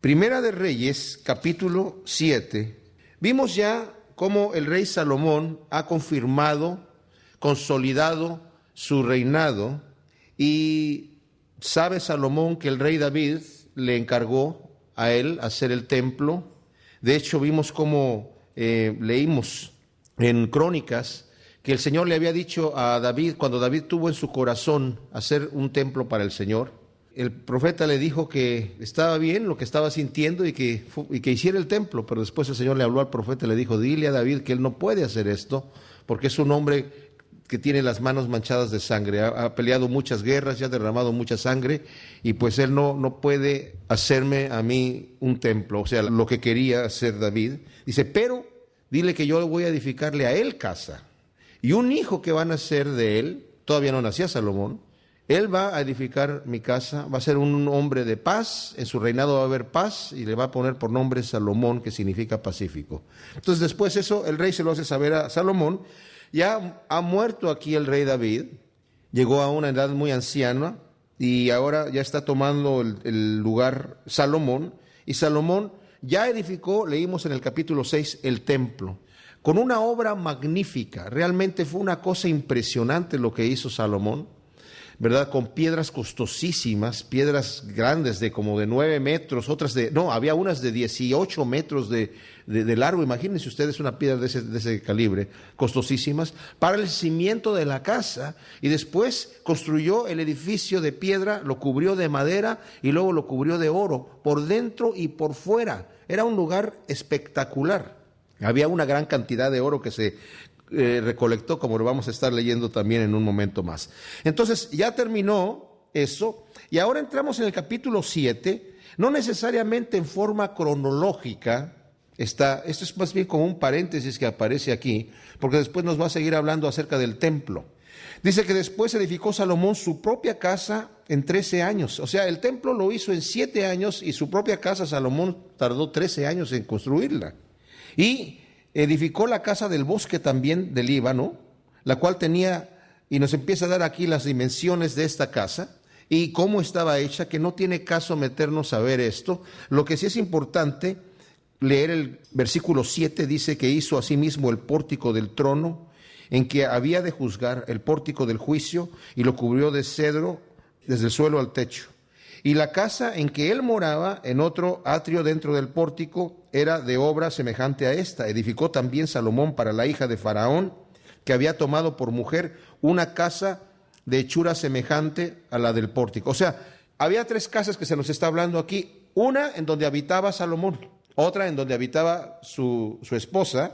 Primera de Reyes, capítulo 7, vimos ya cómo el rey Salomón ha confirmado, consolidado su reinado, y sabe Salomón que el rey David le encargó a él hacer el templo. De hecho, vimos cómo leímos en Crónicas que el Señor le había dicho a David, cuando David tuvo en su corazón hacer un templo para el Señor, el profeta le dijo que estaba bien lo que estaba sintiendo y que hiciera el templo, pero después el Señor le habló al profeta y le dijo, dile a David que él no puede hacer esto, porque es un hombre que tiene las manos manchadas de sangre, ha peleado muchas guerras, ya ha derramado mucha sangre, y pues él no puede hacerme a mí un templo, o sea, lo que quería hacer David. Dice, pero dile que yo voy a edificarle a él casa, y un hijo que va a nacer de él, todavía no nacía Salomón, él va a edificar mi casa, va a ser un hombre de paz, en su reinado va a haber paz, y le va a poner por nombre Salomón, que significa pacífico. Entonces después eso el rey se lo hace saber a Salomón. Ya ha muerto aquí el rey David, llegó a una edad muy anciana, y ahora ya está tomando el lugar Salomón, y Salomón ya edificó, leímos en el capítulo 6, el templo, con una obra magnífica. Realmente fue una cosa impresionante lo que hizo Salomón, ¿verdad? Con piedras costosísimas, piedras grandes de como de 9 metros, había unas de 18 metros de largo. Imagínense ustedes una piedra de ese calibre, costosísimas, para el cimiento de la casa, y después construyó el edificio de piedra, lo cubrió de madera y luego lo cubrió de oro, por dentro y por fuera. Era un lugar espectacular. Había una gran cantidad de oro que se recolectó, como lo vamos a estar leyendo también en un momento más. Entonces ya terminó eso, y ahora entramos en el capítulo 7, no necesariamente en forma cronológica. Esto es más bien como un paréntesis que aparece aquí, porque después nos va a seguir hablando acerca del templo. Dice que después edificó Salomón su propia casa en 13 años, o sea, el templo lo hizo en 7 años, y su propia casa Salomón tardó 13 años en construirla. Y edificó la casa del bosque también del Líbano, la cual tenía, y nos empieza a dar aquí las dimensiones de esta casa y cómo estaba hecha, que no tiene caso meternos a ver esto. Lo que sí es importante leer el versículo 7, dice que hizo asimismo el pórtico del trono, en que había de juzgar, el pórtico del juicio, y lo cubrió de cedro desde el suelo al techo. Y la casa en que él moraba, en otro atrio dentro del pórtico, era de obra semejante a esta. Edificó también Salomón para la hija de Faraón, que había tomado por mujer, una casa de hechura semejante a la del pórtico. O sea, había 3 casas que se nos está hablando aquí. Una en donde habitaba Salomón, otra en donde habitaba su esposa,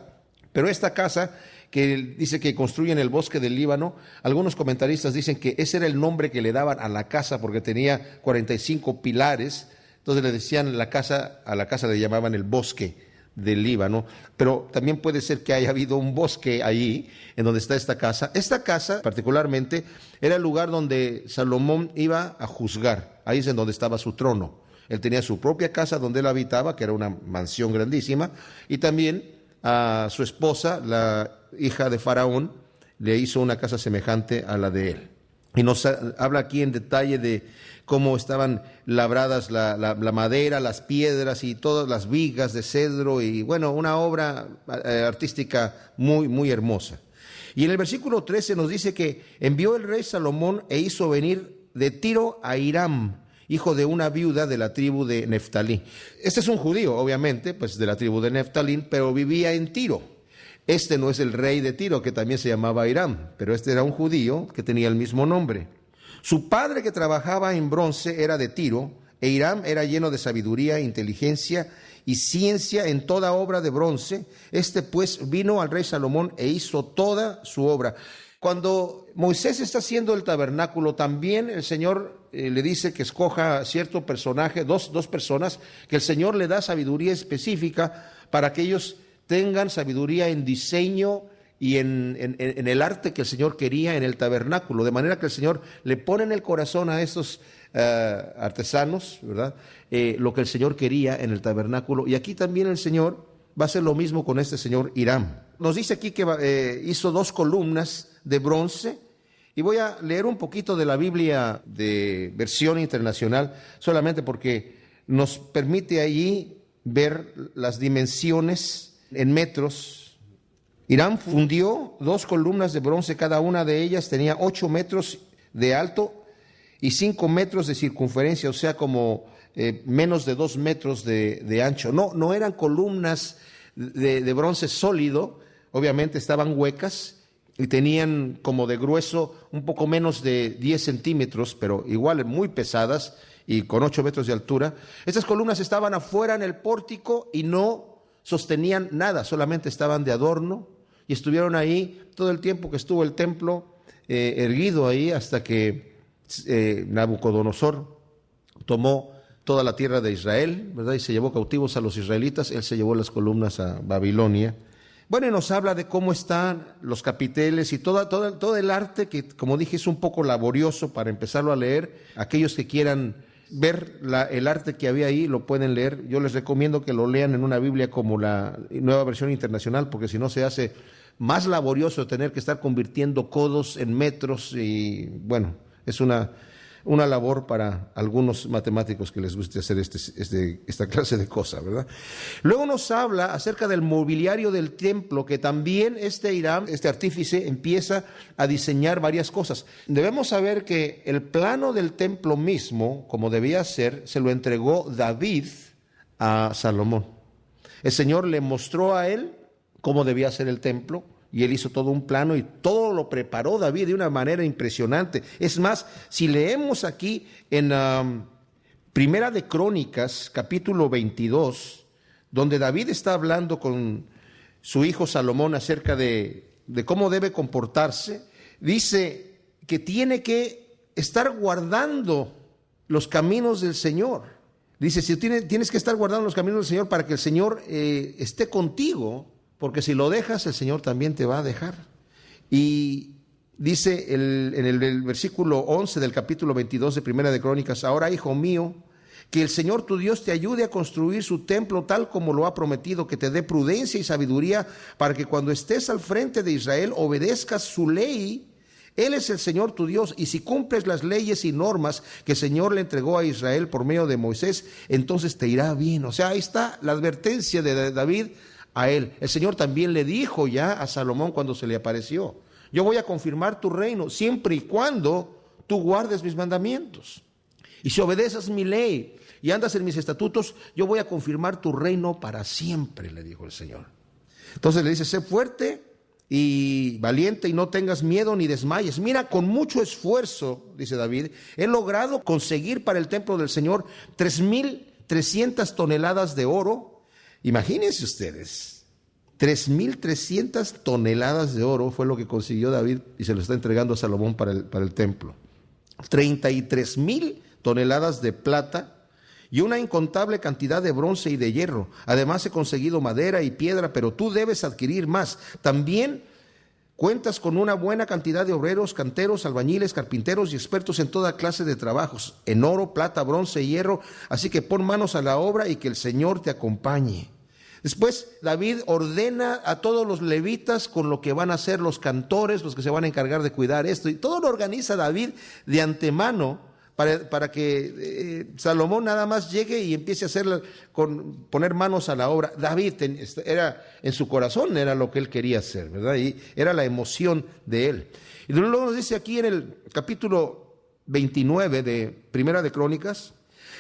pero esta casa que dice que construye en el bosque del Líbano, algunos comentaristas dicen que ese era el nombre que le daban a la casa porque tenía 45 pilares, entonces le decían a la casa le llamaban el bosque del Líbano, pero también puede ser que haya habido un bosque allí en donde está esta casa. Esta casa particularmente era el lugar donde Salomón iba a juzgar, ahí es en donde estaba su trono. Él tenía su propia casa donde él habitaba, que era una mansión grandísima, y también a su esposa, la hija de Faraón, le hizo una casa semejante a la de él. Y nos habla aquí en detalle de cómo estaban labradas la madera, las piedras y todas las vigas de cedro, y bueno, una obra artística muy, muy hermosa. Y en el versículo 13 nos dice que envió el rey Salomón e hizo venir de Tiro a Hiram, hijo de una viuda de la tribu de Neftalí. Este es un judío, obviamente, pues de la tribu de Neftalí, pero vivía en Tiro. Este no es el rey de Tiro, que también se llamaba Hiram, pero este era un judío que tenía el mismo nombre. Su padre, que trabajaba en bronce, era de Tiro, e Hiram era lleno de sabiduría, inteligencia y ciencia en toda obra de bronce. Este pues vino al rey Salomón e hizo toda su obra. Cuando Moisés está haciendo el tabernáculo, también el Señor le dice que escoja cierto personaje, dos personas, que el Señor le da sabiduría específica para que ellos tengan sabiduría en diseño y en el arte que el Señor quería en el tabernáculo, de manera que el Señor le pone en el corazón a estos artesanos, ¿verdad? Lo que el Señor quería en el tabernáculo. Y aquí también el Señor va a hacer lo mismo con este señor Hiram. Nos dice aquí que hizo 2 columnas de bronce, y voy a leer un poquito de la Biblia de versión internacional, solamente porque nos permite allí ver las dimensiones en metros. Hiram fundió 2 columnas de bronce, cada una de ellas tenía 8 metros de alto y 5 metros de circunferencia, o sea, como menos de 2 metros de ancho. No eran columnas de bronce sólido, obviamente estaban huecas y tenían como de grueso un poco menos de 10 centímetros, pero igual muy pesadas y con 8 metros de altura. Estas columnas estaban afuera en el pórtico y no sostenían nada, solamente estaban de adorno y estuvieron ahí todo el tiempo que estuvo el templo erguido ahí, hasta que Nabucodonosor tomó toda la tierra de Israel, ¿verdad? Y se llevó cautivos a los israelitas. Él se llevó las columnas a Babilonia. Bueno, y nos habla de cómo están los capiteles y todo el arte, que como dije es un poco laborioso para empezarlo a leer. Aquellos que quieran ver el arte que había ahí lo pueden leer. Yo les recomiendo que lo lean en una Biblia como la Nueva Versión Internacional, porque si no se hace más laborioso tener que estar convirtiendo codos en metros, y bueno, es una labor para algunos matemáticos que les guste hacer esta clase de cosas, ¿verdad? Luego nos habla acerca del mobiliario del templo, que también Hiram, este artífice, empieza a diseñar varias cosas. Debemos saber que el plano del templo mismo, como debía ser, se lo entregó David a Salomón. El Señor le mostró a él cómo debía ser el templo, y él hizo todo un plano y todo lo preparó David de una manera impresionante. Es más, si leemos aquí en Primera de Crónicas, capítulo 22, donde David está hablando con su hijo Salomón acerca de cómo debe comportarse, dice que tiene que estar guardando los caminos del Señor. Dice, si tienes que estar guardando los caminos del Señor para que el Señor esté contigo, porque si lo dejas, el Señor también te va a dejar. Y dice en el versículo 11 del capítulo 22 de Primera de Crónicas: ahora, hijo mío, que el Señor tu Dios te ayude a construir su templo tal como lo ha prometido, que te dé prudencia y sabiduría para que cuando estés al frente de Israel obedezcas su ley. Él es el Señor tu Dios, y si cumples las leyes y normas que el Señor le entregó a Israel por medio de Moisés, entonces te irá bien. O sea, ahí está la advertencia de David a él. El Señor también le dijo ya a Salomón cuando se le apareció: yo voy a confirmar tu reino siempre y cuando tú guardes mis mandamientos. Y si obedeces mi ley y andas en mis estatutos, yo voy a confirmar tu reino para siempre, le dijo el Señor. Entonces le dice: sé fuerte y valiente y no tengas miedo ni desmayes. Mira, con mucho esfuerzo, dice David, he logrado conseguir para el templo del Señor 3,300 toneladas de oro. Imagínense ustedes, 3,300 toneladas de oro fue lo que consiguió David y se lo está entregando a Salomón para el templo. 33,000 toneladas de plata y una incontable cantidad de bronce y de hierro. Además he conseguido madera y piedra, pero tú debes adquirir más. También cuentas con una buena cantidad de obreros, canteros, albañiles, carpinteros y expertos en toda clase de trabajos, en oro, plata, bronce y hierro. Así que pon manos a la obra y que el Señor te acompañe. Después David ordena a todos los levitas con lo que van a hacer los cantores, los que se van a encargar de cuidar esto. Y todo lo organiza David de antemano para que Salomón nada más llegue y empiece a poner manos a la obra. David era en su corazón, era lo que él quería hacer, ¿verdad? Y era la emoción de él. Y luego nos dice aquí en el capítulo 29 de Primera de Crónicas,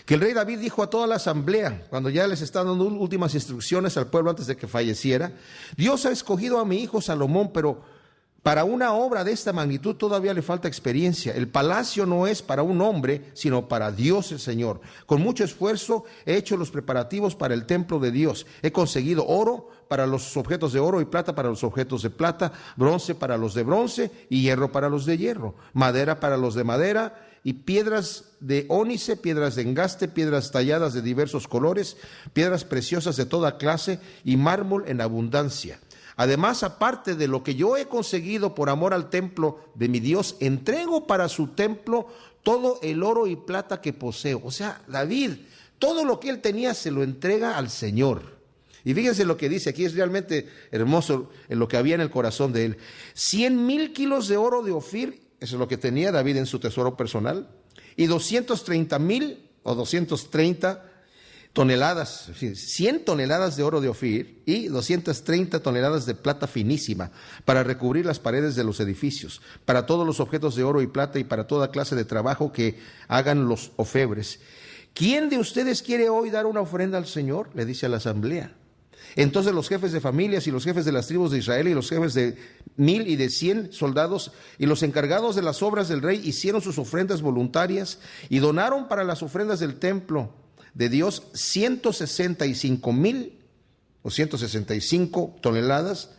que el rey David dijo a toda la asamblea, cuando ya les está dando últimas instrucciones al pueblo antes de que falleciera: Dios ha escogido a mi hijo Salomón, pero para una obra de esta magnitud todavía le falta experiencia. El palacio no es para un hombre, sino para Dios el Señor. Con mucho esfuerzo he hecho los preparativos para el templo de Dios. He conseguido oro para los objetos de oro y plata para los objetos de plata, bronce para los de bronce y hierro para los de hierro, madera para los de madera y piedras de ónice, piedras de engaste, piedras talladas de diversos colores, piedras preciosas de toda clase y mármol en abundancia. Además, aparte de lo que yo he conseguido por amor al templo de mi Dios, entrego para su templo todo el oro y plata que poseo. O sea, David, todo lo que él tenía se lo entrega al Señor. Y fíjense lo que dice, aquí es realmente hermoso en lo que había en el corazón de él. 100,000 kilos de oro de Ofir, eso es lo que tenía David en su tesoro personal, y 230,000 o 230 toneladas, 100 toneladas de oro de Ofir y 230 toneladas de plata finísima para recubrir las paredes de los edificios, para todos los objetos de oro y plata y para toda clase de trabajo que hagan los orfebres. ¿Quién de ustedes quiere hoy dar una ofrenda al Señor?, le dice a la asamblea. Entonces los jefes de familias y los jefes de las tribus de Israel y los jefes de 1000 y de 100 soldados y los encargados de las obras del rey hicieron sus ofrendas voluntarias y donaron para las ofrendas del templo de Dios 165,000 o 165 toneladas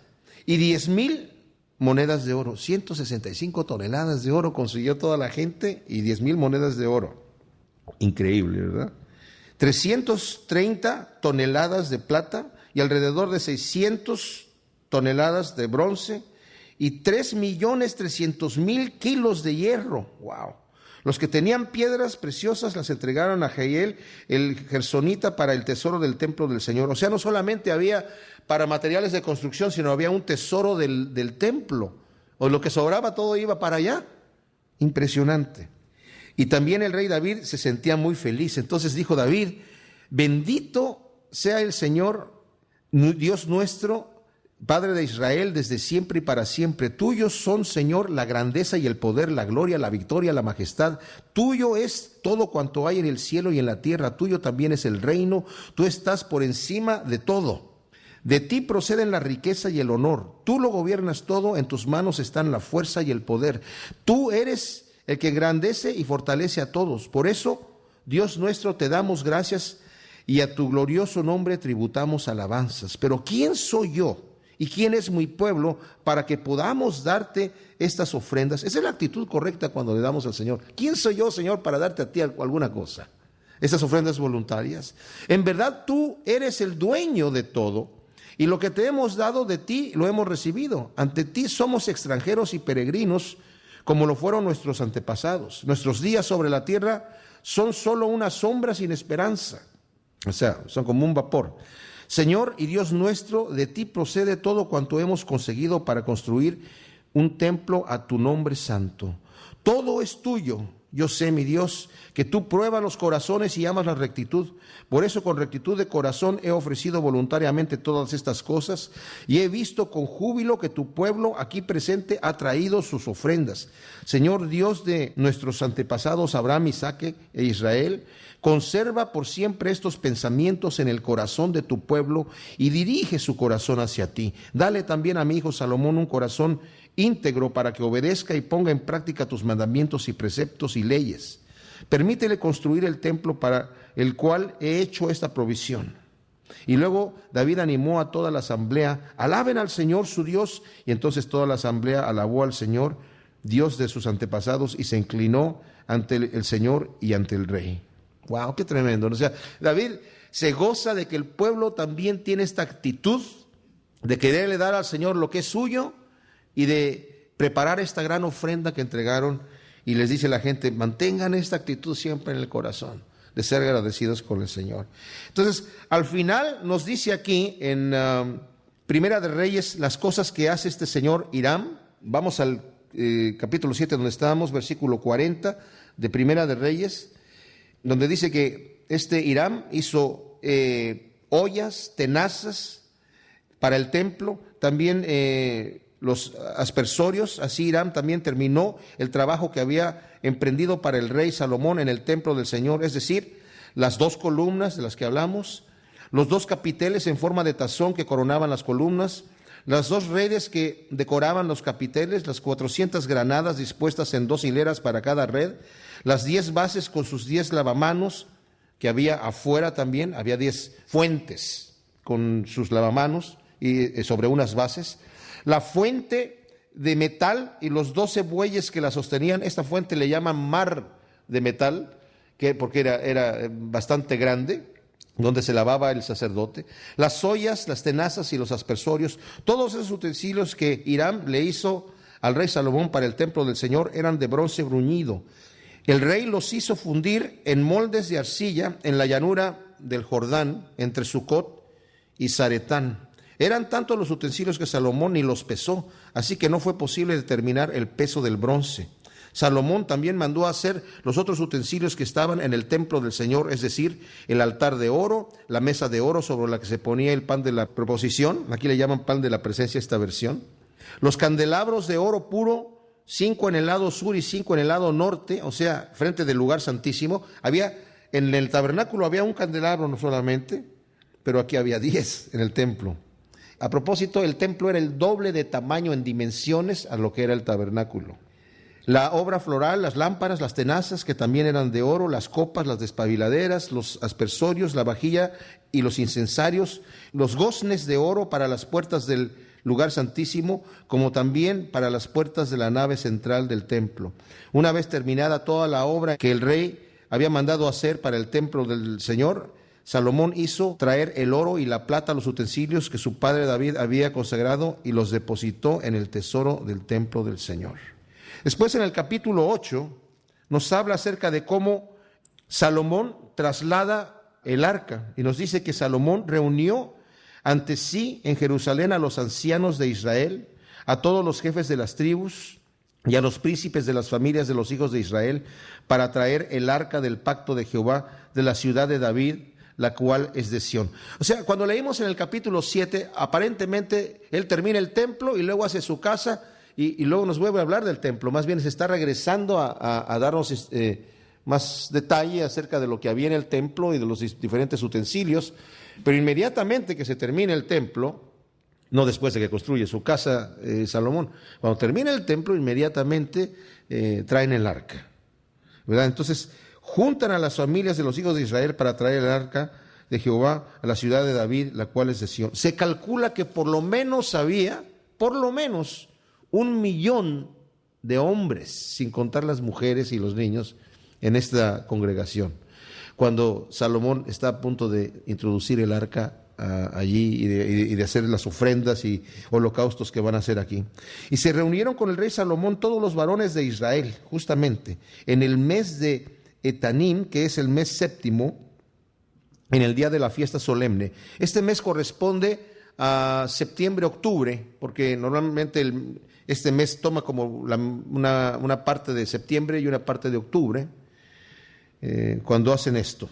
y 10,000 monedas de oro. 165 toneladas de oro consiguió toda la gente y 10,000 monedas de oro. Increíble, ¿verdad? 330 toneladas de plata y alrededor de 600 toneladas de bronce y 3,300,000 kilos de hierro. ¡Wow! Los que tenían piedras preciosas las entregaron a Jehiel, el gersonita, para el tesoro del templo del Señor. O sea, no solamente había para materiales de construcción, sino había un tesoro del templo. O lo que sobraba, todo iba para allá. Impresionante. Y también el rey David se sentía muy feliz. Entonces dijo David: bendito sea el Señor, Dios nuestro, Padre de Israel, desde siempre y para siempre. Tuyos son, Señor, la grandeza y el poder, la gloria, la victoria, la majestad. Tuyo es todo cuanto hay en el cielo y en la tierra. Tuyo también es el reino. Tú estás por encima de todo. De ti proceden la riqueza y el honor. Tú lo gobiernas todo. En tus manos están la fuerza y el poder. Tú eres el que engrandece y fortalece a todos. Por eso, Dios nuestro, te damos gracias y a tu glorioso nombre tributamos alabanzas. Pero ¿quién soy yo? ¿Y quién es mi pueblo para que podamos darte estas ofrendas? Esa es la actitud correcta cuando le damos al Señor. ¿Quién soy yo, Señor, para darte a ti alguna cosa? Estas ofrendas voluntarias. En verdad tú eres el dueño de todo y lo que te hemos dado de ti lo hemos recibido. Ante ti somos extranjeros y peregrinos como lo fueron nuestros antepasados. Nuestros días sobre la tierra son solo una sombra sin esperanza. O sea, son como un vapor. Señor y Dios nuestro, de ti procede todo cuanto hemos conseguido para construir un templo a tu nombre santo. Todo es tuyo. Yo sé, mi Dios, que tú pruebas los corazones y amas la rectitud. Por eso, con rectitud de corazón he ofrecido voluntariamente todas estas cosas y he visto con júbilo que tu pueblo aquí presente ha traído sus ofrendas. Señor Dios de nuestros antepasados Abraham, Isaac e Israel, conserva por siempre estos pensamientos en el corazón de tu pueblo y dirige su corazón hacia ti. Dale también a mi hijo Salomón un corazón íntegro para que obedezca y ponga en práctica tus mandamientos y preceptos y leyes. Permítele construir el templo para el cual he hecho esta provisión. Y luego David animó a toda la asamblea: alaben al Señor su Dios. Y entonces toda la asamblea alabó al Señor, Dios de sus antepasados, y se inclinó ante el Señor y ante el rey. ¡Wow! ¡Qué tremendo! O sea, David se goza de que el pueblo también tiene esta actitud de quererle dar al Señor lo que es suyo y de preparar esta gran ofrenda que entregaron. Y les dice a la gente: mantengan esta actitud siempre en el corazón, de ser agradecidos con el Señor. Entonces, al final nos dice aquí en Primera de Reyes las cosas que hace este señor Hiram. Vamos al capítulo 7 donde estábamos, versículo 40 de Primera de Reyes, donde dice que este Hiram hizo ollas, tenazas para el templo, también los aspersorios. Así Hiram también terminó el trabajo que había emprendido para el rey Salomón en el templo del Señor, es decir, las 2 columnas de las que hablamos, los 2 capiteles en forma de tazón que coronaban las columnas, las 2 redes que decoraban los capiteles, las 400 granadas dispuestas en 2 hileras para cada red, las 10 bases con sus 10 lavamanos que había afuera también, había 10 fuentes con sus lavamanos y sobre unas bases, la fuente de metal y los 12 bueyes que la sostenían. Esta fuente le llaman mar de metal, porque era bastante grande, donde se lavaba el sacerdote, las ollas, las tenazas y los aspersorios. Todos esos utensilios que Hiram le hizo al rey Salomón para el templo del Señor eran de bronce bruñido. El rey los hizo fundir en moldes de arcilla en la llanura del Jordán, entre Sucot y Zaretán. Eran tantos los utensilios que Salomón ni los pesó, así que no fue posible determinar el peso del bronce. Salomón también mandó a hacer los otros utensilios que estaban en el templo del Señor, es decir, el altar de oro, la mesa de oro sobre la que se ponía el pan de la proposición, aquí le llaman pan de la presencia esta versión, los candelabros de oro puro, 5 en el lado sur y 5 en el lado norte, o sea, frente del lugar santísimo. En el tabernáculo había un candelabro no solamente, pero aquí había 10 en el templo. A propósito, el templo era el doble de tamaño en dimensiones a lo que era el tabernáculo. La obra floral, las lámparas, las tenazas, que también eran de oro, las copas, las despabiladeras, los aspersorios, la vajilla y los incensarios, los goznes de oro para las puertas del lugar santísimo, como también para las puertas de la nave central del templo. Una vez terminada toda la obra que el rey había mandado hacer para el templo del Señor, Salomón hizo traer el oro y la plata, los utensilios que su padre David había consagrado, y los depositó en el tesoro del templo del Señor. Después, en el capítulo 8, nos habla acerca de cómo Salomón traslada el arca, y nos dice que Salomón reunió ante sí en Jerusalén a los ancianos de Israel, a todos los jefes de las tribus y a los príncipes de las familias de los hijos de Israel, para traer el arca del pacto de Jehová de la ciudad de David, la cual es de Sión. O sea, cuando leímos en el capítulo 7, aparentemente él termina el templo y luego hace su casa, y luego nos vuelve a hablar del templo. Más bien se está regresando a darnos más detalle acerca de lo que había en el templo y de los diferentes utensilios. Pero inmediatamente que se termina el templo, no después de que construye su casa Salomón, cuando termina el templo, inmediatamente traen el arca, ¿verdad? Entonces juntan a las familias de los hijos de Israel para traer el arca de Jehová a la ciudad de David, la cual es de Sión. Se calcula que por lo menos había, 1,000,000 de hombres, sin contar las mujeres y los niños, en esta congregación, cuando Salomón está a punto de introducir el arca allí y de hacer las ofrendas y holocaustos que van a hacer aquí. Y se reunieron con el rey Salomón todos los varones de Israel, justamente en el mes de Etanim, que es el mes séptimo, en el día de la fiesta solemne. Este mes corresponde a septiembre-octubre, porque normalmente este mes toma como una parte de septiembre y una parte de octubre, cuando hacen esto.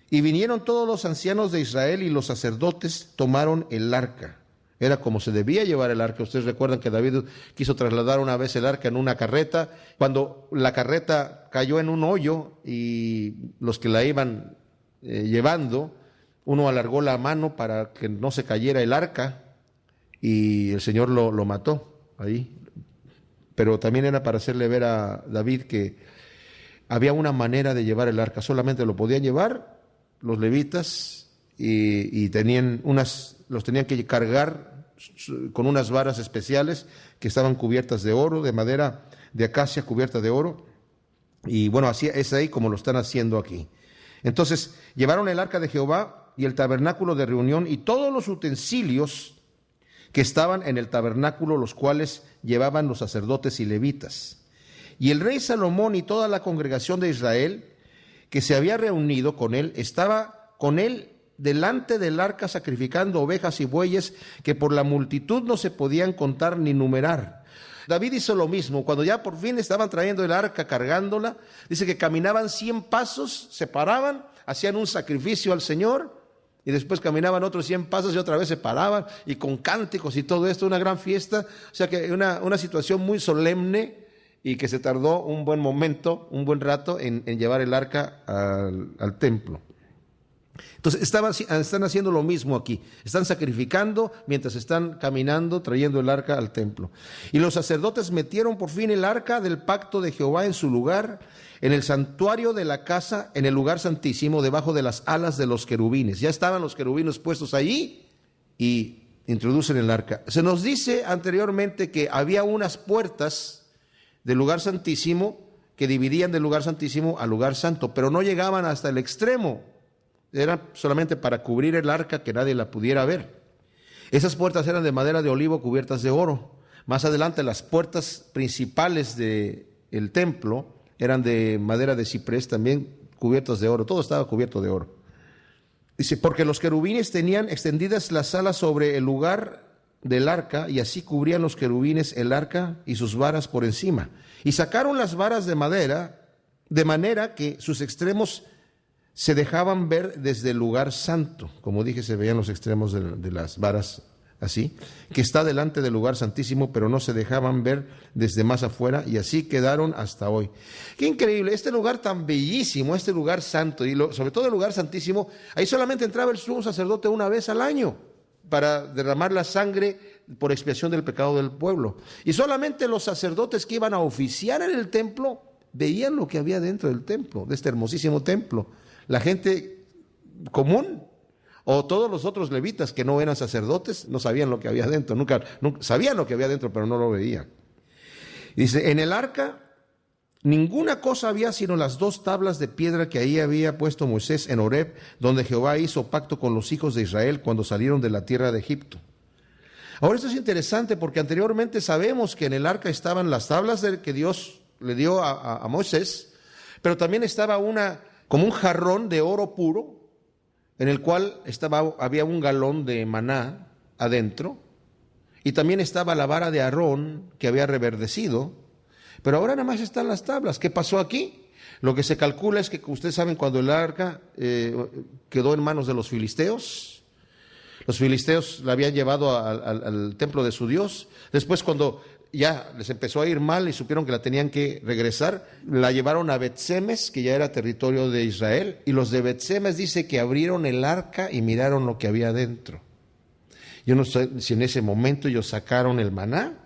Y vinieron todos los ancianos de Israel y los sacerdotes tomaron el arca. Era como se debía llevar el arca. Ustedes recuerdan que David quiso trasladar una vez el arca en una carreta. Cuando la carreta cayó en un hoyo y los que la iban llevando, uno alargó la mano para que no se cayera el arca y el Señor lo mató ahí. Pero también era para hacerle ver a David que había una manera de llevar el arca. Solamente lo podían llevar los levitas y los tenían que cargar con unas varas especiales que estaban cubiertas de oro, de madera de acacia cubierta de oro. Y bueno, así es ahí como lo están haciendo aquí. Entonces llevaron el arca de Jehová y el tabernáculo de reunión y todos los utensilios que estaban en el tabernáculo, los cuales llevaban los sacerdotes y levitas. Y el rey Salomón y toda la congregación de Israel que se había reunido con él, estaba con él delante del arca sacrificando ovejas y bueyes que por la multitud no se podían contar ni numerar. David hizo lo mismo. Cuando ya por fin estaban trayendo el arca, cargándola, dice que caminaban 100 pasos, se paraban, hacían un sacrificio al Señor y después caminaban otros 100 pasos y otra vez se paraban, y con cánticos y todo esto, una gran fiesta. O sea que una situación muy solemne, y que se tardó un buen momento, un buen rato en llevar el arca al templo. Entonces están haciendo lo mismo aquí, están sacrificando mientras están caminando, trayendo el arca al templo. Y los sacerdotes metieron por fin el arca del pacto de Jehová en su lugar, en el santuario de la casa, en el lugar santísimo, debajo de las alas de los querubines. Ya estaban los querubines puestos allí y introducen el arca. Se nos dice anteriormente que había unas puertas del lugar santísimo que dividían del lugar santísimo al lugar santo, pero no llegaban hasta el extremo. Era solamente para cubrir el arca, que nadie la pudiera ver. Esas puertas eran de madera de olivo cubiertas de oro. Más adelante las puertas principales del templo eran de madera de ciprés, también cubiertas de oro. Todo estaba cubierto de oro. Dice, porque los querubines tenían extendidas las alas sobre el lugar del arca, y así cubrían los querubines el arca y sus varas por encima. Y sacaron las varas de madera, de manera que sus extremos se dejaban ver desde el lugar santo. Como dije, se veían los extremos de las varas así, que está delante del lugar santísimo, pero no se dejaban ver desde más afuera, y así quedaron hasta hoy. Qué increíble, este lugar tan bellísimo, este lugar santo, y sobre todo el lugar santísimo, ahí solamente entraba el sumo sacerdote una vez al año para derramar la sangre por expiación del pecado del pueblo. Y solamente los sacerdotes que iban a oficiar en el templo veían lo que había dentro del templo, de este hermosísimo templo. La gente común o todos los otros levitas que no eran sacerdotes no sabían lo que había dentro, nunca sabían lo que había dentro, pero no lo veían. Dice, en el arca ninguna cosa había sino las 2 tablas de piedra que ahí había puesto Moisés en Horeb, donde Jehová hizo pacto con los hijos de Israel cuando salieron de la tierra de Egipto. Ahora esto es interesante porque anteriormente sabemos que en el arca estaban las tablas que Dios le dio a Moisés, pero también estaba como un jarrón de oro puro, en el cual había un galón de maná adentro, y también estaba la vara de Aarón que había reverdecido, pero ahora nada más están las tablas. ¿Qué pasó aquí? Lo que se calcula es que ustedes saben cuando el arca quedó en manos de los filisteos la habían llevado al templo de su Dios. Después, cuando ya les empezó a ir mal y supieron que la tenían que regresar, la llevaron a Bet-Semes, que ya era territorio de Israel, y los de Bet-Semes dice que abrieron el arca y miraron lo que había dentro. Yo no sé si en ese momento ellos sacaron el maná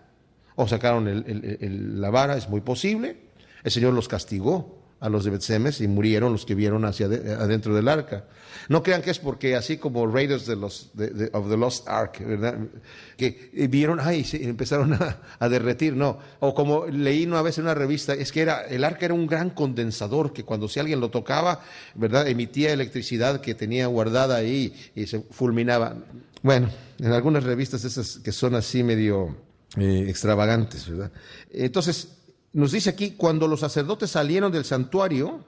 o sacaron la vara, es muy posible. El Señor los castigó a los de Bet-Semes y murieron los que vieron hacia adentro del arca. No crean que es porque así como Raiders of the Lost Ark, ¿verdad? Que vieron, y empezaron a derretir, no. O como leí una vez en una revista, es que el arca era un gran condensador que cuando si alguien lo tocaba, ¿verdad? Emitía electricidad que tenía guardada ahí y se fulminaba. Bueno, en algunas revistas esas que son así medio extravagantes, ¿verdad? Entonces, nos dice aquí, cuando los sacerdotes salieron del santuario,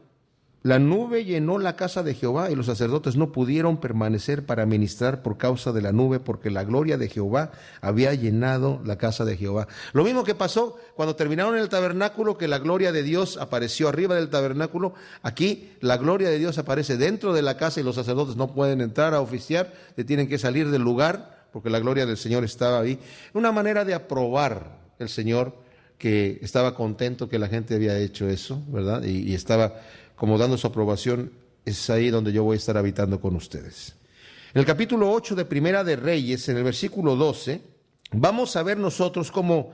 la nube llenó la casa de Jehová y los sacerdotes no pudieron permanecer para ministrar por causa de la nube, porque la gloria de Jehová había llenado la casa de Jehová. Lo mismo que pasó cuando terminaron el tabernáculo, que la gloria de Dios apareció arriba del tabernáculo. Aquí la gloria de Dios aparece dentro de la casa y los sacerdotes no pueden entrar a oficiar, tienen que salir del lugar porque la gloria del Señor estaba ahí. Una manera de aprobar el Señor, que estaba contento que la gente había hecho eso, ¿verdad? Y estaba como dando su aprobación. Es ahí donde yo voy a estar habitando con ustedes. En el capítulo 8 de Primera de Reyes, en el versículo 12, vamos a ver nosotros cómo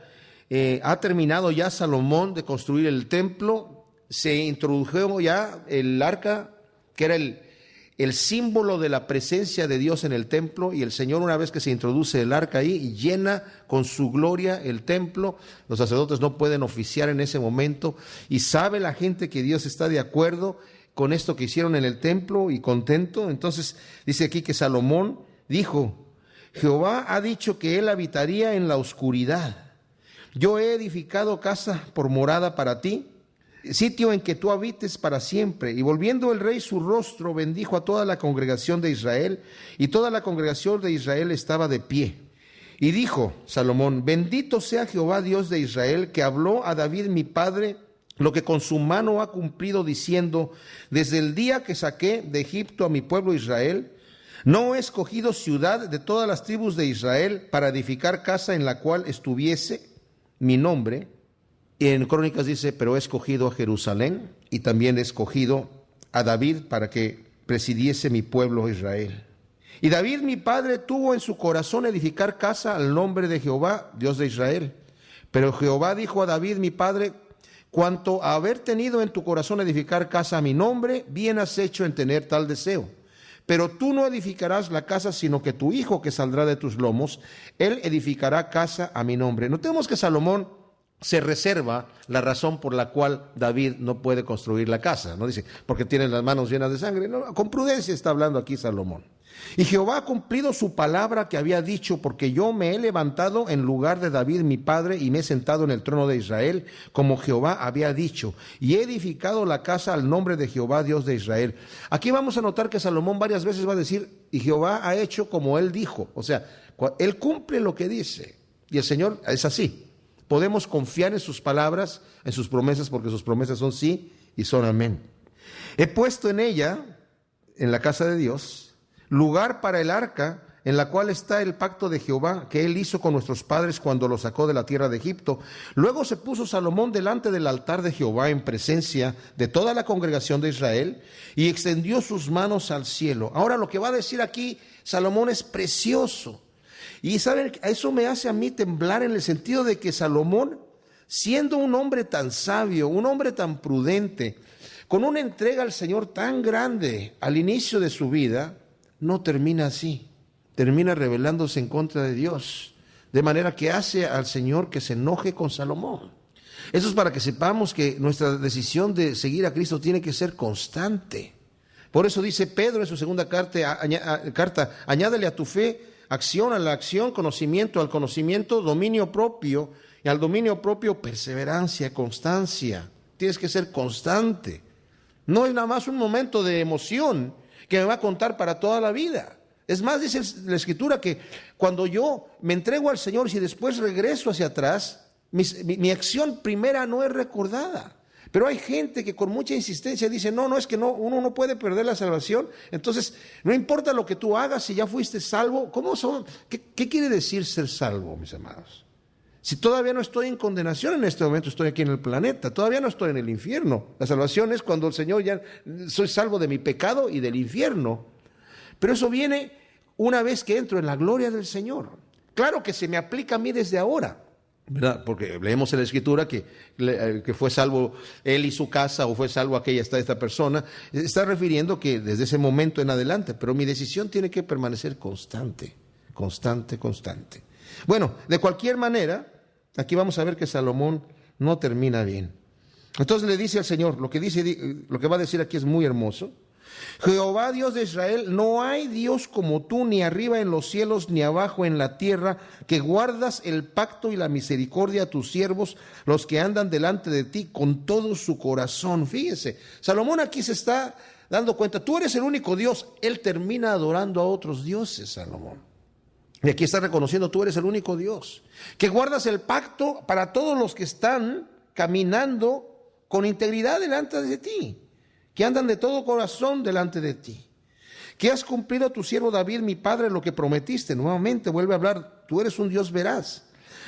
ha terminado ya Salomón de construir el templo. Se introdujo ya el arca, que era el símbolo de la presencia de Dios en el templo, y el Señor, una vez que se introduce el arca ahí, llena con su gloria el templo. Los sacerdotes no pueden oficiar en ese momento, y sabe la gente que Dios está de acuerdo con esto que hicieron en el templo y contento. Entonces dice aquí que Salomón dijo: Jehová ha dicho que él habitaría en la oscuridad. Yo he edificado casa por morada para ti, sitio en que tú habites para siempre. Y volviendo el rey su rostro, bendijo a toda la congregación de Israel, y toda la congregación de Israel estaba de pie. Y dijo Salomón: bendito sea Jehová Dios de Israel, que habló a David mi padre lo que con su mano ha cumplido, diciendo: desde el día que saqué de Egipto a mi pueblo Israel, no he escogido ciudad de todas las tribus de Israel para edificar casa en la cual estuviese mi nombre. Y en Crónicas dice: pero he escogido a Jerusalén, y también he escogido a David para que presidiese mi pueblo Israel. Y David mi padre tuvo en su corazón edificar casa al nombre de Jehová, Dios de Israel. Pero Jehová dijo a David mi padre: cuanto a haber tenido en tu corazón edificar casa a mi nombre, bien has hecho en tener tal deseo. Pero tú no edificarás la casa, sino que tu hijo que saldrá de tus lomos, él edificará casa a mi nombre. Notemos que Salomón se reserva la razón por la cual David no puede construir la casa. No dice porque tiene las manos llenas de sangre. No, con prudencia está hablando aquí Salomón. Y Jehová ha cumplido su palabra que había dicho, porque yo me he levantado en lugar de David mi padre y me he sentado en el trono de Israel, como Jehová había dicho, y he edificado la casa al nombre de Jehová, Dios de Israel. Aquí vamos a notar que Salomón varias veces va a decir, y Jehová ha hecho como él dijo. O sea, él cumple lo que dice, y el Señor es así. Podemos confiar en sus palabras, en sus promesas, porque sus promesas son sí y son amén. He puesto en ella, en la casa de Dios, lugar para el arca, en la cual está el pacto de Jehová que él hizo con nuestros padres cuando los sacó de la tierra de Egipto. Luego se puso Salomón delante del altar de Jehová en presencia de toda la congregación de Israel y extendió sus manos al cielo. Ahora lo que va a decir aquí Salomón es precioso. Y saben, eso me hace a mí temblar en el sentido de que Salomón, siendo un hombre tan sabio, un hombre tan prudente, con una entrega al Señor tan grande al inicio de su vida, no termina así, termina rebelándose en contra de Dios, de manera que hace al Señor que se enoje con Salomón. Eso es para que sepamos que nuestra decisión de seguir a Cristo tiene que ser constante. Por eso dice Pedro en su segunda carta, añádele a tu fe acción a la acción, conocimiento al conocimiento, dominio propio, y al dominio propio perseverancia, constancia. Tienes que ser constante. No es nada más un momento de emoción que me va a contar para toda la vida. Es más, dice la Escritura que cuando yo me entrego al Señor y si después regreso hacia atrás, mi acción primera no es recordada. Pero hay gente que con mucha insistencia dice, no, es que no, uno no puede perder la salvación. Entonces, no importa lo que tú hagas, si ya fuiste salvo. ¿Cómo son? ¿Qué quiere decir ser salvo, mis amados? Si todavía no estoy en condenación en este momento, estoy aquí en el planeta, todavía no estoy en el infierno. La salvación es cuando el Señor ya soy salvo de mi pecado y del infierno. Pero eso viene una vez que entro en la gloria del Señor. Claro que se me aplica a mí desde ahora, ¿verdad? Porque leemos en la Escritura que fue salvo él y su casa, o fue salvo esta persona. Está refiriendo que desde ese momento en adelante, pero mi decisión tiene que permanecer constante. Bueno, de cualquier manera, aquí vamos a ver que Salomón no termina bien. Entonces le dice al Señor, lo que va a decir aquí es muy hermoso. Jehová, Dios de Israel, no hay Dios como tú, ni arriba en los cielos, ni abajo en la tierra, que guardas el pacto y la misericordia a tus siervos, los que andan delante de ti con todo su corazón. Fíjese, Salomón aquí se está dando cuenta, tú eres el único Dios. Él termina adorando a otros dioses, Salomón. Y aquí está reconociendo, tú eres el único Dios, que guardas el pacto para todos los que están caminando con integridad delante de ti, que andan de todo corazón delante de ti, que has cumplido a tu siervo David, mi padre, lo que prometiste. Nuevamente vuelve a hablar, tú eres un Dios veraz.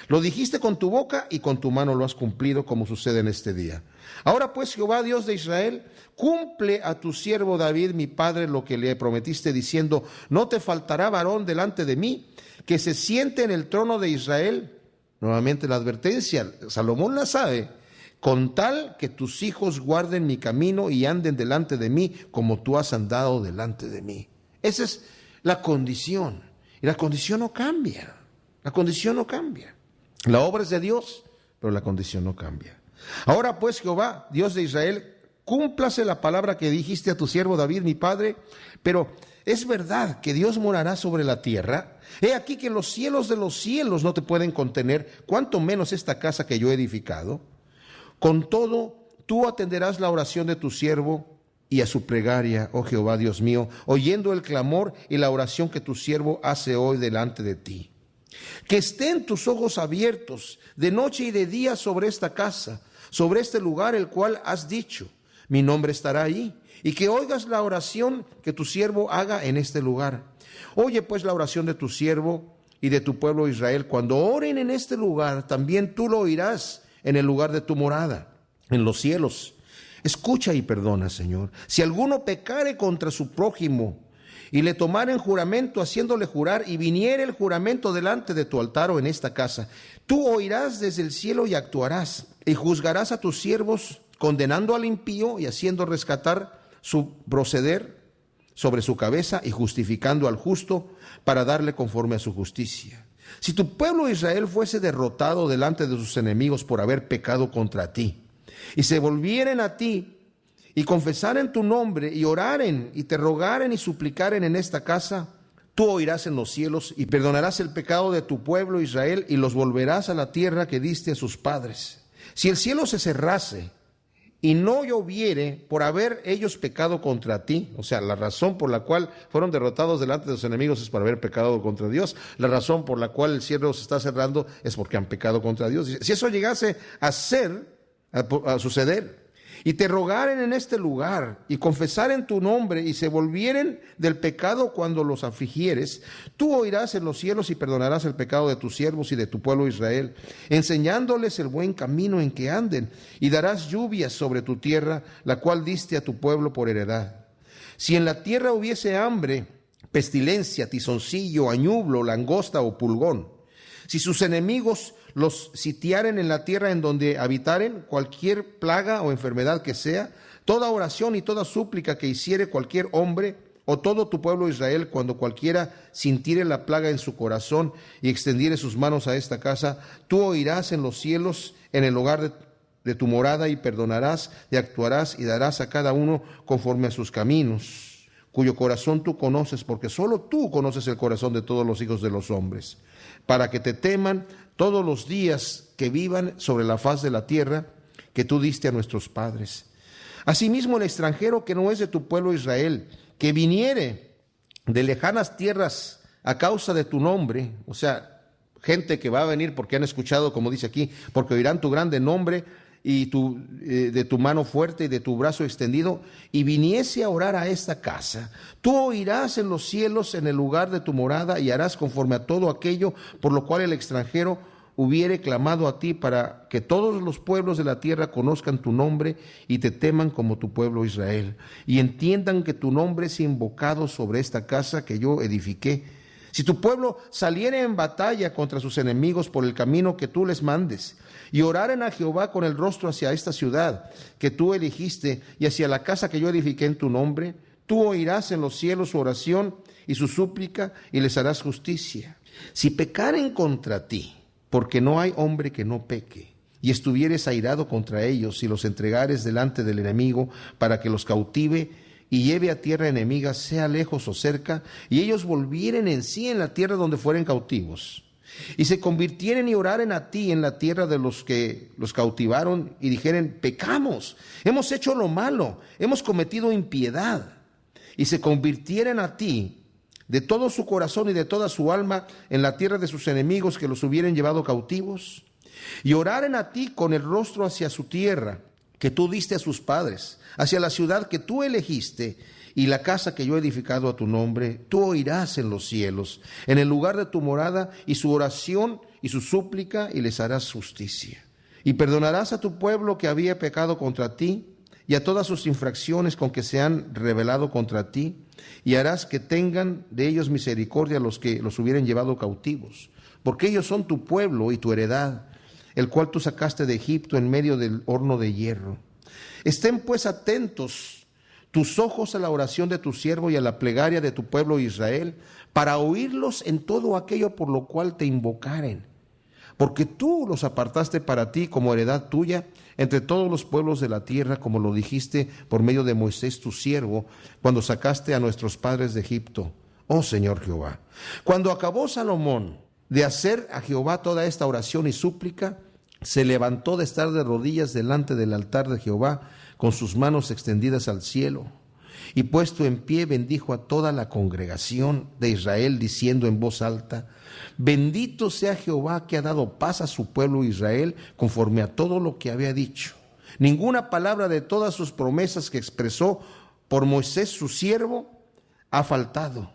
Lo dijiste con tu boca y con tu mano lo has cumplido, como sucede en este día. Ahora pues, Jehová, Dios de Israel, cumple a tu siervo David, mi padre, lo que le prometiste, diciendo, no te faltará varón delante de mí, que se siente en el trono de Israel. Nuevamente la advertencia, Salomón la sabe, con tal que tus hijos guarden mi camino y anden delante de mí, como tú has andado delante de mí. Esa es la condición, y la condición no cambia, La obra es de Dios, pero la condición no cambia. Ahora pues, Jehová, Dios de Israel, cúmplase la palabra que dijiste a tu siervo David, mi padre, pero ¿es verdad que Dios morará sobre la tierra? He aquí que los cielos de los cielos no te pueden contener, cuanto menos esta casa que yo he edificado. Con todo, tú atenderás la oración de tu siervo y a su plegaria, oh Jehová Dios mío, oyendo el clamor y la oración que tu siervo hace hoy delante de ti. Que estén tus ojos abiertos de noche y de día sobre esta casa, sobre este lugar el cual has dicho, mi nombre estará ahí, y que oigas la oración que tu siervo haga en este lugar. Oye pues la oración de tu siervo y de tu pueblo Israel. Cuando oren en este lugar, también tú lo oirás en el lugar de tu morada, en los cielos. Escucha y perdona, Señor. Si alguno pecare contra su prójimo y le tomaren juramento haciéndole jurar, y viniere el juramento delante de tu altar o en esta casa, tú oirás desde el cielo y actuarás, y juzgarás a tus siervos, condenando al impío y haciendo rescatar su proceder sobre su cabeza, y justificando al justo para darle conforme a su justicia. Si tu pueblo Israel fuese derrotado delante de sus enemigos por haber pecado contra ti, y se volvieren a ti y confesaren tu nombre, y oraren, y te rogaren y suplicaren en esta casa, tú oirás en los cielos, y perdonarás el pecado de tu pueblo Israel, y los volverás a la tierra que diste a sus padres. Si el cielo se cerrase, y no lloviere por haber ellos pecado contra ti, o sea, la razón por la cual fueron derrotados delante de sus enemigos es por haber pecado contra Dios, la razón por la cual el cielo se está cerrando es porque han pecado contra Dios. Si eso llegase a suceder, y te rogaren en este lugar, y confesaren tu nombre, y se volvieren del pecado cuando los afligieres, tú oirás en los cielos y perdonarás el pecado de tus siervos y de tu pueblo Israel, enseñándoles el buen camino en que anden, y darás lluvias sobre tu tierra, la cual diste a tu pueblo por heredad. Si en la tierra hubiese hambre, pestilencia, tizoncillo, añublo, langosta o pulgón, si sus enemigos los sitiaren en la tierra en donde habitaren, cualquier plaga o enfermedad que sea, toda oración y toda súplica que hiciere cualquier hombre o todo tu pueblo Israel, cuando cualquiera sintiere la plaga en su corazón y extendiere sus manos a esta casa, tú oirás en los cielos, en el hogar de tu morada, y perdonarás y actuarás y darás a cada uno conforme a sus caminos, cuyo corazón tú conoces, porque solo tú conoces el corazón de todos los hijos de los hombres, para que te teman todos los días que vivan sobre la faz de la tierra que tú diste a nuestros padres. Asimismo, el extranjero que no es de tu pueblo Israel, que viniere de lejanas tierras a causa de tu nombre, o sea, gente que va a venir porque han escuchado, como dice aquí, porque oirán tu grande nombre y de tu mano fuerte y de tu brazo extendido, y viniese a orar a esta casa, tú oirás en los cielos en el lugar de tu morada, y harás conforme a todo aquello por lo cual el extranjero hubiere clamado a ti, para que todos los pueblos de la tierra conozcan tu nombre y te teman como tu pueblo Israel, y entiendan que tu nombre es invocado sobre esta casa que yo edifiqué. Si tu pueblo saliere en batalla contra sus enemigos por el camino que tú les mandes, y oraren a Jehová con el rostro hacia esta ciudad que tú elegiste y hacia la casa que yo edifiqué en tu nombre, tú oirás en los cielos su oración y su súplica, y les harás justicia. Si pecaren contra ti, porque no hay hombre que no peque, y estuvieres airado contra ellos, y los entregares delante del enemigo para que los cautive y lleve a tierra enemiga, sea lejos o cerca, y ellos volvieren en sí en la tierra donde fueren cautivos, y se convirtieren y oraren a ti en la tierra de los que los cautivaron, y dijeren, pecamos, hemos hecho lo malo, hemos cometido impiedad, y se convirtieren a ti de todo su corazón y de toda su alma en la tierra de sus enemigos que los hubieren llevado cautivos, y oraren a ti con el rostro hacia su tierra que tú diste a sus padres, hacia la ciudad que tú elegiste y la casa que yo he edificado a tu nombre, tú oirás en los cielos, en el lugar de tu morada, y su oración y su súplica, y les harás justicia. Y perdonarás a tu pueblo que había pecado contra ti, y a todas sus infracciones con que se han rebelado contra ti, y harás que tengan de ellos misericordia los que los hubieran llevado cautivos, porque ellos son tu pueblo y tu heredad, el cual tú sacaste de Egipto en medio del horno de hierro. Estén pues atentos tus ojos a la oración de tu siervo y a la plegaria de tu pueblo Israel, para oírlos en todo aquello por lo cual te invocaren, porque tú los apartaste para ti como heredad tuya entre todos los pueblos de la tierra, como lo dijiste por medio de Moisés tu siervo, cuando sacaste a nuestros padres de Egipto, oh Señor Jehová. Cuando acabó Salomón de hacer a Jehová toda esta oración y súplica, se levantó de estar de rodillas delante del altar de Jehová, con sus manos extendidas al cielo, y puesto en pie bendijo a toda la congregación de Israel, diciendo en voz alta, bendito sea Jehová, que ha dado paz a su pueblo Israel, conforme a todo lo que había dicho. Ninguna palabra de todas sus promesas que expresó por Moisés su siervo ha faltado.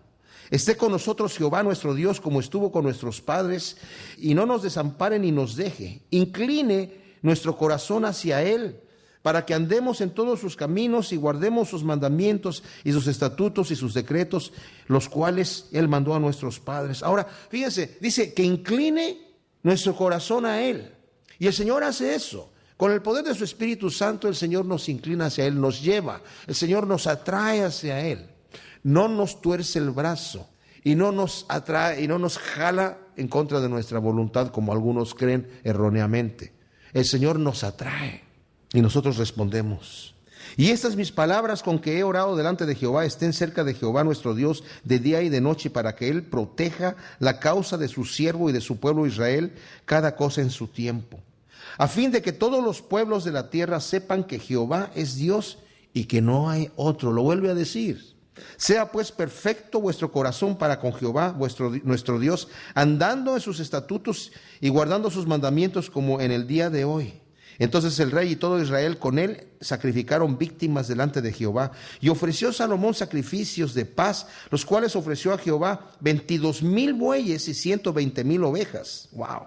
Esté con nosotros Jehová nuestro Dios, como estuvo con nuestros padres, y no nos desampare ni nos deje. Incline nuestro corazón hacia Él, para que andemos en todos sus caminos y guardemos sus mandamientos y sus estatutos y sus decretos, los cuales Él mandó a nuestros padres. Ahora, fíjense, dice que incline nuestro corazón a Él. Y el Señor hace eso. Con el poder de su Espíritu Santo, el Señor nos inclina hacia Él, nos lleva. El Señor nos atrae hacia Él. No nos tuerce el brazo y no nos atrae y no nos jala en contra de nuestra voluntad, como algunos creen erróneamente. El Señor nos atrae y nosotros respondemos. Y estas mis palabras con que he orado delante de Jehová estén cerca de Jehová nuestro Dios de día y de noche, para que Él proteja la causa de su siervo y de su pueblo Israel, cada cosa en su tiempo, a fin de que todos los pueblos de la tierra sepan que Jehová es Dios y que no hay otro. Lo vuelve a decir. Sea pues perfecto vuestro corazón para con Jehová nuestro Dios, andando en sus estatutos y guardando sus mandamientos como en el día de hoy. Entonces el rey y todo Israel con él sacrificaron víctimas delante de Jehová. Y ofreció Salomón sacrificios de paz, los cuales ofreció a Jehová 22,000 bueyes y 120,000 ovejas. ¡Wow!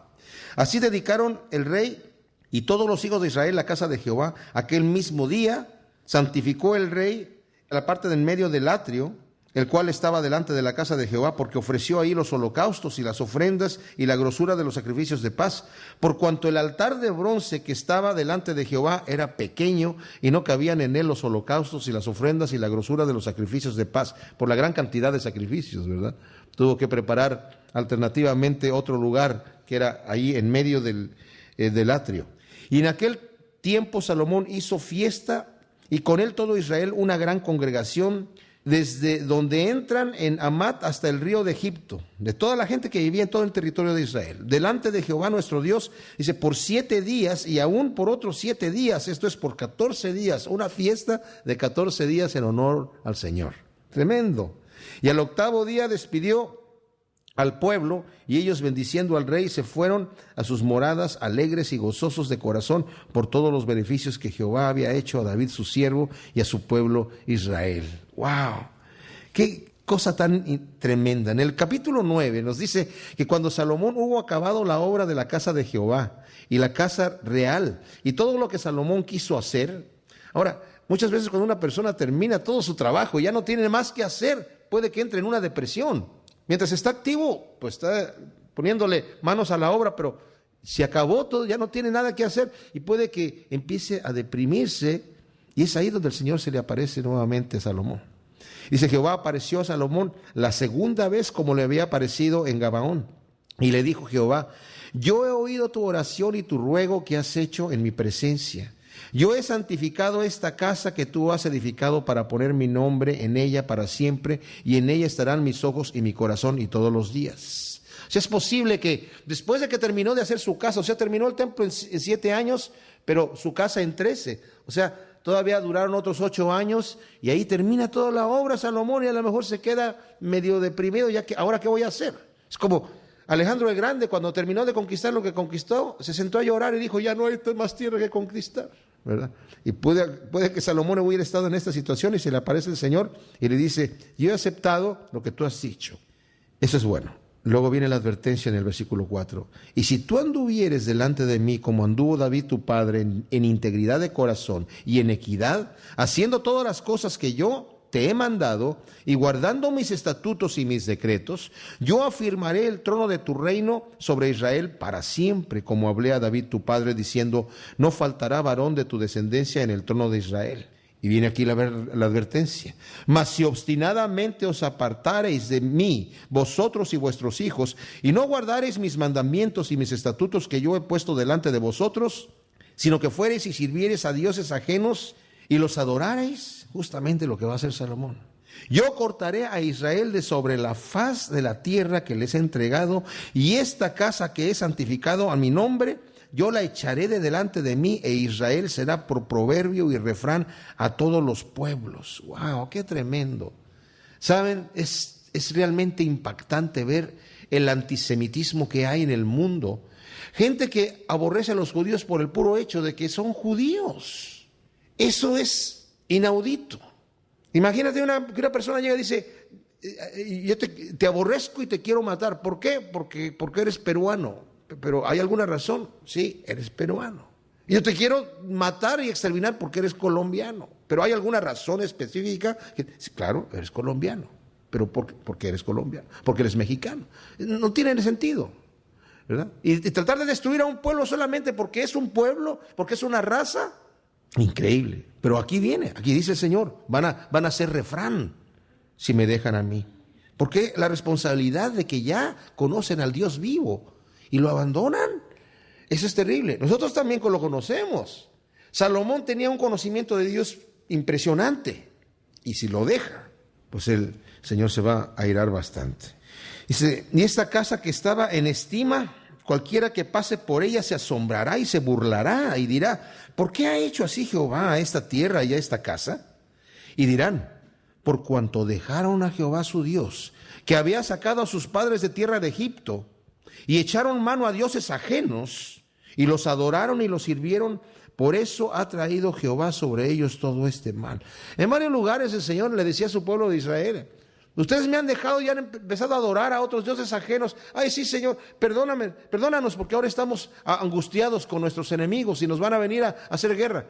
Así dedicaron el rey y todos los hijos de Israel la casa de Jehová. Aquel mismo día santificó el rey la parte del medio del atrio, el cual estaba delante de la casa de Jehová, porque ofreció ahí los holocaustos y las ofrendas y la grosura de los sacrificios de paz, por cuanto el altar de bronce que estaba delante de Jehová era pequeño y no cabían en él los holocaustos y las ofrendas y la grosura de los sacrificios de paz, por la gran cantidad de sacrificios, ¿verdad? Tuvo que preparar alternativamente otro lugar que era ahí en medio del atrio. Y en aquel tiempo Salomón hizo fiesta, y con él todo Israel, una gran congregación, desde donde entran en Amat hasta el río de Egipto, de toda la gente que vivía en todo el territorio de Israel, delante de Jehová nuestro Dios, dice, por 7 días y aún por otros 7 días, esto es por 14 días, una fiesta de 14 días en honor al Señor. Tremendo. Y al 8º día despidió al pueblo, y ellos, bendiciendo al rey, se fueron a sus moradas alegres y gozosos de corazón por todos los beneficios que Jehová había hecho a David su siervo y a su pueblo Israel. ¡Wow! ¡Qué cosa tan tremenda! En el capítulo 9 nos dice que cuando Salomón hubo acabado la obra de la casa de Jehová y la casa real y todo lo que Salomón quiso hacer. Ahora, muchas veces cuando una persona termina todo su trabajo y ya no tiene más que hacer, puede que entre en una depresión. Mientras está activo, pues está poniéndole manos a la obra, pero se acabó todo, ya no tiene nada que hacer y puede que empiece a deprimirse, y es ahí donde el Señor se le aparece nuevamente a Salomón. Dice, Jehová apareció a Salomón la segunda vez como le había aparecido en Gabaón, y le dijo Jehová, yo he oído tu oración y tu ruego que has hecho en mi presencia. Yo he santificado esta casa que tú has edificado para poner mi nombre en ella para siempre, y en ella estarán mis ojos y mi corazón y todos los días. O sea, es posible que después de que terminó de hacer su casa, o sea, terminó el templo en 7 años, pero su casa en 13. O sea, todavía duraron otros 8 años y ahí termina toda la obra Salomón, y a lo mejor se queda medio deprimido, ya que ahora ¿qué voy a hacer? Es como Alejandro el Grande, cuando terminó de conquistar lo que conquistó, se sentó a llorar y dijo, ya no hay más tierra que conquistar, ¿verdad? Y puede que Salomón hubiera estado en esta situación y se le aparece el Señor y le dice, yo he aceptado lo que tú has dicho. Eso es bueno. Luego viene la advertencia en el versículo 4. Y si tú anduvieres delante de mí como anduvo David tu padre en integridad de corazón y en equidad, haciendo todas las cosas que yo te he mandado y guardando mis estatutos y mis decretos, yo afirmaré el trono de tu reino sobre Israel para siempre, como hablé a David tu padre, diciendo, no faltará varón de tu descendencia en el trono de Israel. Y viene aquí la advertencia. Mas si obstinadamente os apartareis de mí, vosotros y vuestros hijos, y no guardareis mis mandamientos y mis estatutos que yo he puesto delante de vosotros, sino que fuereis y sirviereis a dioses ajenos y los adorareis, justamente lo que va a hacer Salomón. Yo cortaré a Israel de sobre la faz de la tierra que les he entregado, y esta casa que he santificado a mi nombre, yo la echaré de delante de mí, e Israel será por proverbio y refrán a todos los pueblos. ¡Wow! ¡Qué tremendo! ¿Saben? Es realmente impactante ver el antisemitismo que hay en el mundo. Gente que aborrece a los judíos por el puro hecho de que son judíos. Eso es inaudito. Imagínate que una persona llega y dice, yo te aborrezco y te quiero matar. ¿Por qué? Porque eres peruano. Pero ¿hay alguna razón? Sí, eres peruano. Yo te quiero matar y exterminar porque eres colombiano. Pero ¿hay alguna razón específica? Sí, claro, eres colombiano. Pero ¿por qué eres colombiano? Porque eres mexicano. No tiene sentido, ¿verdad? Y tratar de destruir a un pueblo solamente porque es un pueblo, porque es una raza. Increíble. Pero aquí dice el Señor, van a ser refrán si me dejan a mí. Porque la responsabilidad de que ya conocen al Dios vivo y lo abandonan, eso es terrible. Nosotros también lo conocemos. Salomón tenía un conocimiento de Dios impresionante. Y si lo deja, pues el Señor se va a airar bastante. Dice, y esta casa que estaba en estima, cualquiera que pase por ella se asombrará y se burlará y dirá, ¿por qué ha hecho así Jehová a esta tierra y a esta casa? Y dirán, por cuanto dejaron a Jehová su Dios, que había sacado a sus padres de tierra de Egipto, y echaron mano a dioses ajenos, y los adoraron y los sirvieron, por eso ha traído Jehová sobre ellos todo este mal. En varios lugares el Señor le decía a su pueblo de Israel, ustedes me han dejado y han empezado a adorar a otros dioses ajenos. Ay, sí, Señor, perdónanos porque ahora estamos angustiados con nuestros enemigos y nos van a venir a hacer guerra.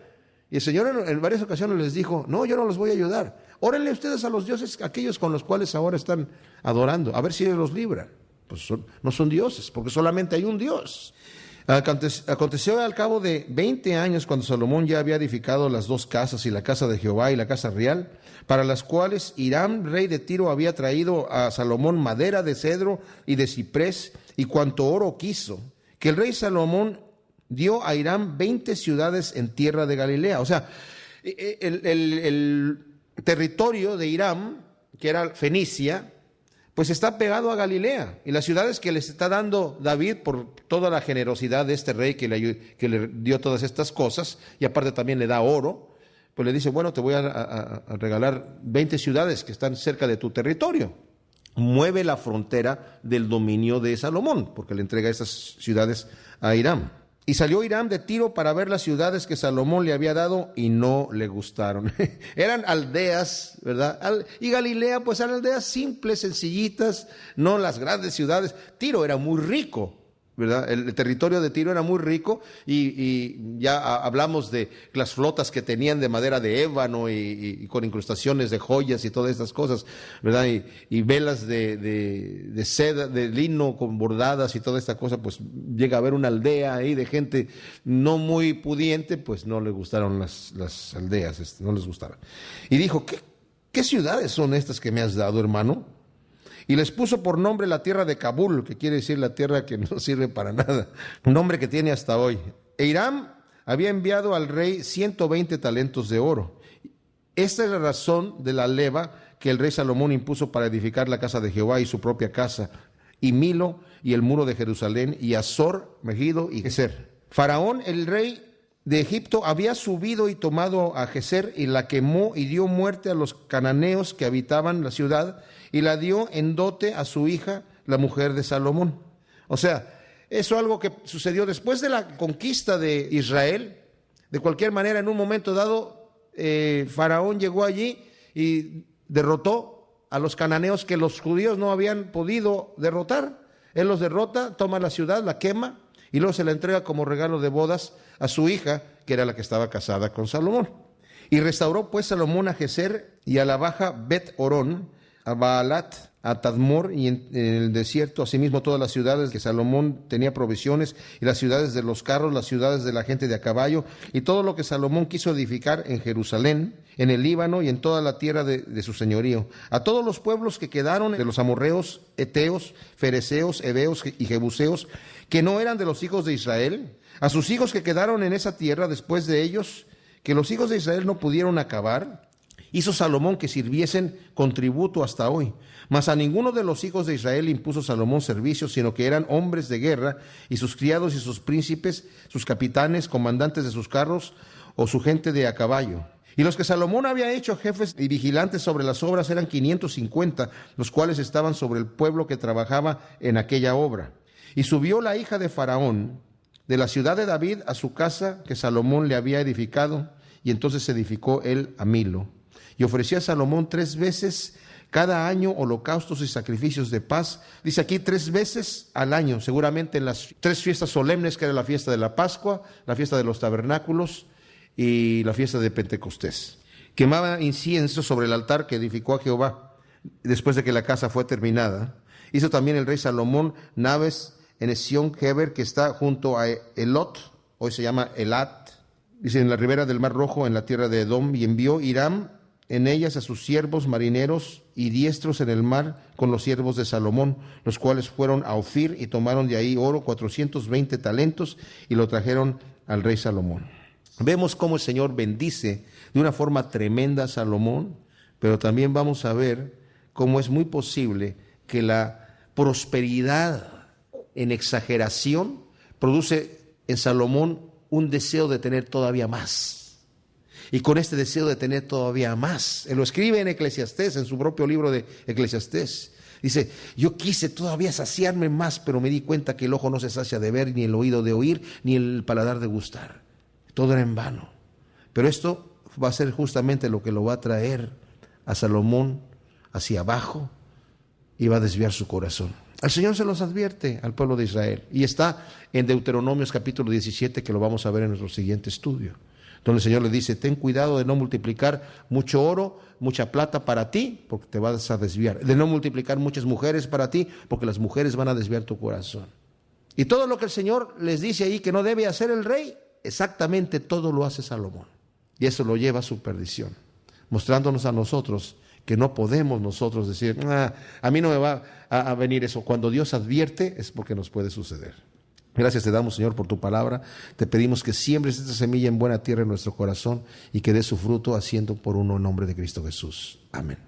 Y el Señor en varias ocasiones les dijo, no, yo no los voy a ayudar. Órenle ustedes a los dioses, aquellos con los cuales ahora están adorando, a ver si ellos los libran. Pues no son dioses, porque solamente hay un Dios. Aconteció al cabo de 20 años, cuando Salomón ya había edificado las dos casas, y la casa de Jehová y la casa real, para las cuales Hiram, rey de Tiro, había traído a Salomón madera de cedro y de ciprés y cuanto oro quiso, que el rey Salomón dio a Hiram 20 ciudades en tierra de Galilea. O sea, el territorio de Hiram, que era Fenicia, pues está pegado a Galilea, y las ciudades que les está dando David por toda la generosidad de este rey que le dio todas estas cosas, y aparte también le da oro, pues le dice, bueno, te voy a regalar 20 ciudades que están cerca de tu territorio. Mueve la frontera del dominio de Salomón, porque le entrega esas ciudades a Hiram. Y salió Hiram de Tiro para ver las ciudades que Salomón le había dado y no le gustaron. Eran aldeas, ¿verdad? Y Galilea, pues eran aldeas simples, sencillitas, no las grandes ciudades. Tiro era muy rico, ¿verdad? El territorio de Tiro era muy rico y ya hablamos de las flotas que tenían de madera de ébano y con incrustaciones de joyas y todas estas cosas, ¿verdad? Y velas de seda, de lino con bordadas y toda esta cosa, pues llega a haber una aldea ahí de gente no muy pudiente, pues no le gustaron las aldeas, no les gustaron. Y dijo, ¿qué ciudades son estas que me has dado, hermano? Y les puso por nombre la tierra de Kabul, que quiere decir la tierra que no sirve para nada, un nombre que tiene hasta hoy. E Hiram había enviado al rey 120 talentos de oro. Esta es la razón de la leva que el rey Salomón impuso para edificar la casa de Jehová y su propia casa, y Milo y el muro de Jerusalén, y Azor, Megido y Geser. Faraón, el rey de Egipto, había subido y tomado a Geser y la quemó y dio muerte a los cananeos que habitaban la ciudad, y la dio en dote a su hija, la mujer de Salomón. O sea, eso es algo que sucedió después de la conquista de Israel. De cualquier manera, en un momento dado, Faraón llegó allí y derrotó a los cananeos que los judíos no habían podido derrotar. Él los derrota, toma la ciudad, la quema, y luego se la entrega como regalo de bodas a su hija, que era la que estaba casada con Salomón. Y restauró pues Salomón a Geser y a la baja Bet Orón, a Baalat, a Tadmor, y en el desierto, asimismo todas las ciudades que Salomón tenía provisiones, y las ciudades de los carros, las ciudades de la gente de a caballo, y todo lo que Salomón quiso edificar en Jerusalén, en el Líbano y en toda la tierra de su señorío. A todos los pueblos que quedaron de los amorreos, eteos, fereceos, heveos y jebuseos, que no eran de los hijos de Israel, a sus hijos que quedaron en esa tierra después de ellos, que los hijos de Israel no pudieron acabar, hizo Salomón que sirviesen con tributo hasta hoy. Mas a ninguno de los hijos de Israel impuso Salomón servicios, sino que eran hombres de guerra, y sus criados y sus príncipes, sus capitanes, comandantes de sus carros, o su gente de a caballo. Y los que Salomón había hecho jefes y vigilantes sobre las obras eran 550, los cuales estaban sobre el pueblo que trabajaba en aquella obra. Y subió la hija de Faraón de la ciudad de David a su casa que Salomón le había edificado, y entonces edificó él a Milo. Y ofrecía a Salomón 3 veces cada año holocaustos y sacrificios de paz. Dice aquí 3 veces al año, seguramente en las 3 fiestas solemnes, que era la fiesta de la Pascua, la fiesta de los tabernáculos y la fiesta de Pentecostés. Quemaba incienso sobre el altar que edificó a Jehová después de que la casa fue terminada. Hizo también el rey Salomón naves en Esión-Geber, que está junto a Elot, hoy se llama Elat, dice, en la ribera del Mar Rojo, en la tierra de Edom, y envió Hiram en ellas a sus siervos marineros y diestros en el mar con los siervos de Salomón, los cuales fueron a Ofir y tomaron de ahí oro 420 talentos y lo trajeron al rey Salomón. Vemos cómo el Señor bendice de una forma tremenda a Salomón, pero también vamos a ver cómo es muy posible que la prosperidad en exageración produce en Salomón un deseo de tener todavía más. Y con este deseo de tener todavía más, él lo escribe en Eclesiastés, en su propio libro de Eclesiastés. Dice, yo quise todavía saciarme más, pero me di cuenta que el ojo no se sacia de ver, ni el oído de oír, ni el paladar de gustar. Todo era en vano. Pero esto va a ser justamente lo que lo va a traer a Salomón hacia abajo y va a desviar su corazón. El Señor se los advierte al pueblo de Israel. Y está en Deuteronomios capítulo 17, que lo vamos a ver en nuestro siguiente estudio, donde el Señor le dice, ten cuidado de no multiplicar mucho oro, mucha plata para ti, porque te vas a desviar. De no multiplicar muchas mujeres para ti, porque las mujeres van a desviar tu corazón. Y todo lo que el Señor les dice ahí que no debe hacer el rey, exactamente todo lo hace Salomón. Y eso lo lleva a su perdición, mostrándonos a nosotros que no podemos nosotros decir, a mí no me va a venir eso. Cuando Dios advierte es porque nos puede suceder. Gracias te damos, Señor, por tu palabra. Te pedimos que siembres esta semilla en buena tierra en nuestro corazón y que dé su fruto, haciendo por uno en nombre de Cristo Jesús. Amén.